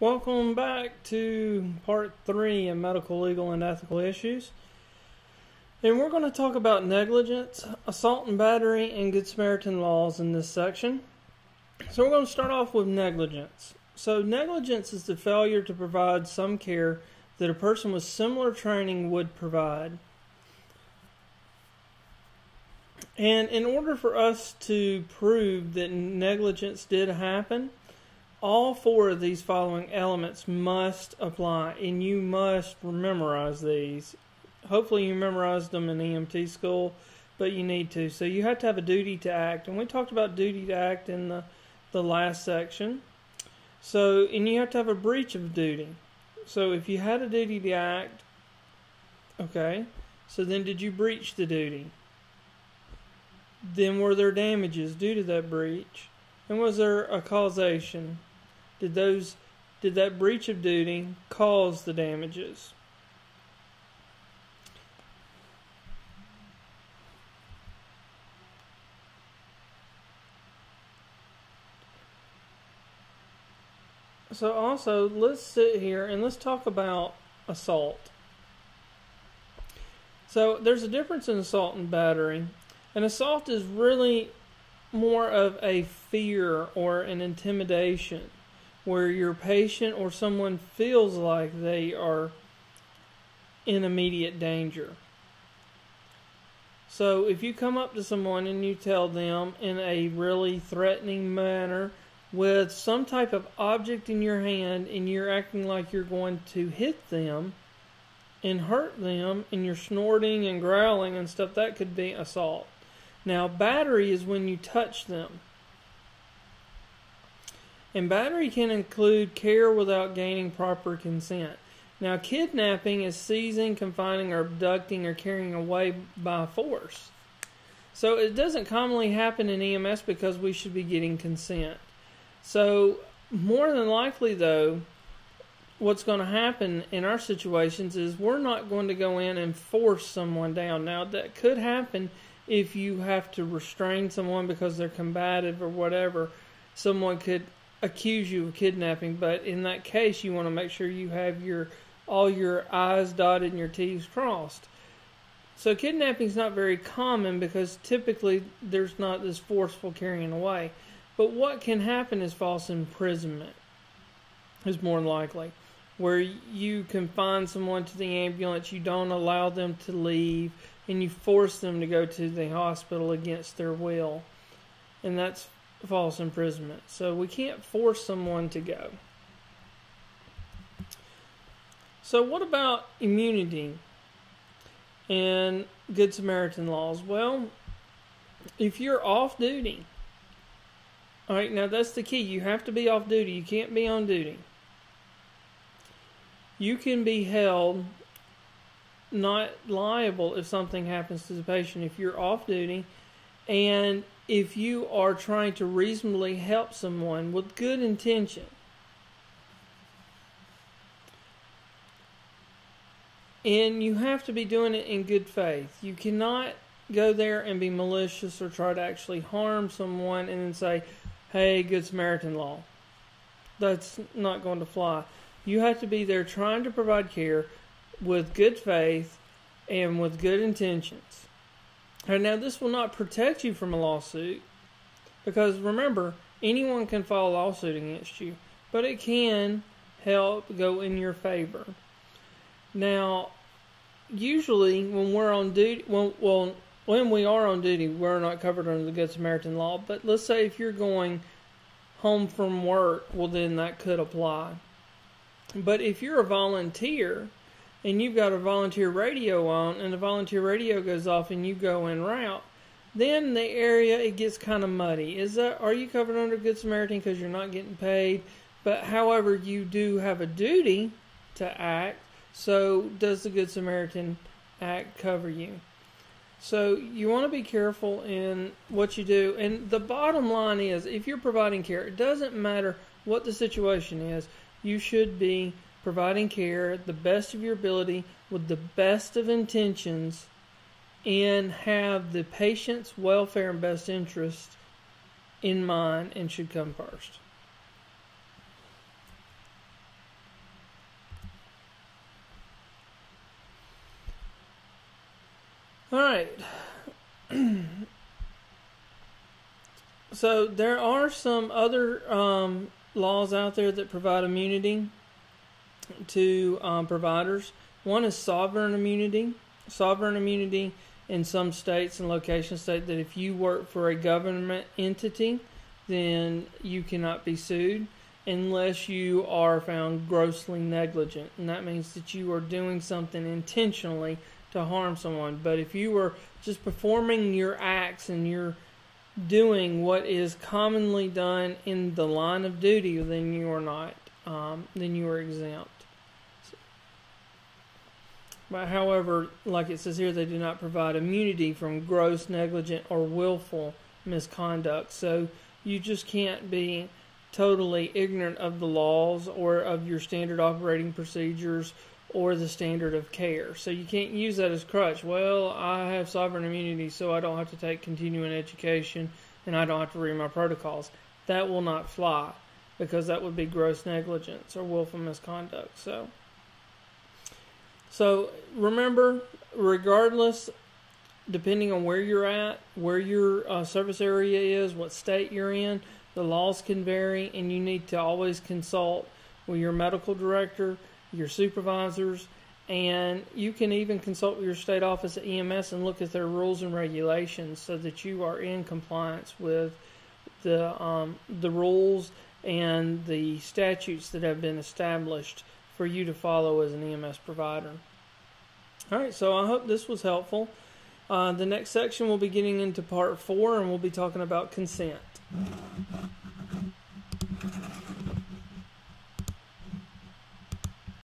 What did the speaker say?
Welcome back to part 3 of medical, legal, and ethical issues. And we're going to talk about negligence, assault and battery, and Good Samaritan laws in this section. So we're going to start off with negligence. So negligence is the failure to provide some care that a person with similar training would provide. And in order for us to prove that negligence did happen, all 4 of these following elements must apply, and you must memorize these. Hopefully you memorized them in EMT school, but you need to. So you have to have a duty to act, and we talked about duty to act in the last section. So, and you have to have a breach of duty. So if you had a duty to act, okay, so then did you breach the duty? Then were there damages due to that breach? And was there a causation? Did that breach of duty cause the damages? So also, let's sit here and let's talk about assault. So there's a difference in assault and battery. An assault is really more of a fear or an intimidation, where your patient or someone feels like they are in immediate danger. So if you come up to someone and you tell them in a really threatening manner with some type of object in your hand and you're acting like you're going to hit them and hurt them and you're snorting and growling and stuff, that could be assault. Now, battery is when you touch them. And battery can include care without gaining proper consent. Now, kidnapping is seizing, confining, or abducting or carrying away by force. So it doesn't commonly happen in EMS because we should be getting consent. So more than likely, though, what's going to happen in our situations is we're not going to go in and force someone down. Now, that could happen if you have to restrain someone because they're combative or whatever. Someone could accuse you of kidnapping, but in that case you want to make sure you have all your I's dotted and your T's crossed. So kidnapping is not very common because typically there's not this forceful carrying away. But what can happen is false imprisonment is more likely, where you confine someone to the ambulance, you don't allow them to leave, and you force them to go to the hospital against their will. And that's false imprisonment. So we can't force someone to go. So what about immunity and Good Samaritan laws? Well, if you're off duty, all right, now that's the key. You have to be off duty. You can't be on duty. You can be held not liable if something happens to the patient if you're off duty, and if you are trying to reasonably help someone with good intention. And you have to be doing it in good faith. You cannot go there and be malicious or try to actually harm someone and then say, hey, Good Samaritan law. That's not going to fly. You have to be there trying to provide care with good faith and with good intentions. And now, this will not protect you from a lawsuit, because remember, anyone can file a lawsuit against you, but it can help go in your favor. Now, usually when we're on duty, when we are on duty, we're not covered under the Good Samaritan law, but let's say if you're going home from work, well, then that could apply. But if you're a volunteer and you've got a volunteer radio on and the volunteer radio goes off and you go en route, then the area, it gets kind of muddy. Are you covered under Good Samaritan because you're not getting paid? But however, you do have a duty to act. So does the Good Samaritan Act cover you? So you want to be careful in what you do. And the bottom line is, if you're providing care, it doesn't matter what the situation is, you should be providing care at the best of your ability with the best of intentions and have the patient's welfare and best interest in mind and should come first. All right. So there are some other laws out there that provide immunity to providers. One is sovereign immunity. Sovereign immunity in some states and locations state that if you work for a government entity, then you cannot be sued unless you are found grossly negligent. And that means that you are doing something intentionally to harm someone. But if you were just performing your acts and you're doing what is commonly done in the line of duty, then you are not. Then you are exempt. But however, like it says here, they do not provide immunity from gross, negligent, or willful misconduct. So you just can't be totally ignorant of the laws or of your standard operating procedures or the standard of care. So you can't use that as crutch. Well, I have sovereign immunity, so I don't have to take continuing education and I don't have to read my protocols. That will not fly because that would be gross negligence or willful misconduct. So remember, regardless, depending on where you're at, where your service area is, what state you're in, the laws can vary, and you need to always consult with your medical director, your supervisors, and you can even consult with your state office at EMS and look at their rules and regulations so that you are in compliance with the rules and the statutes that have been established for you to follow as an EMS provider. All right, so I hope this was helpful. The next section we'll be getting into part 4, and we'll be talking about consent.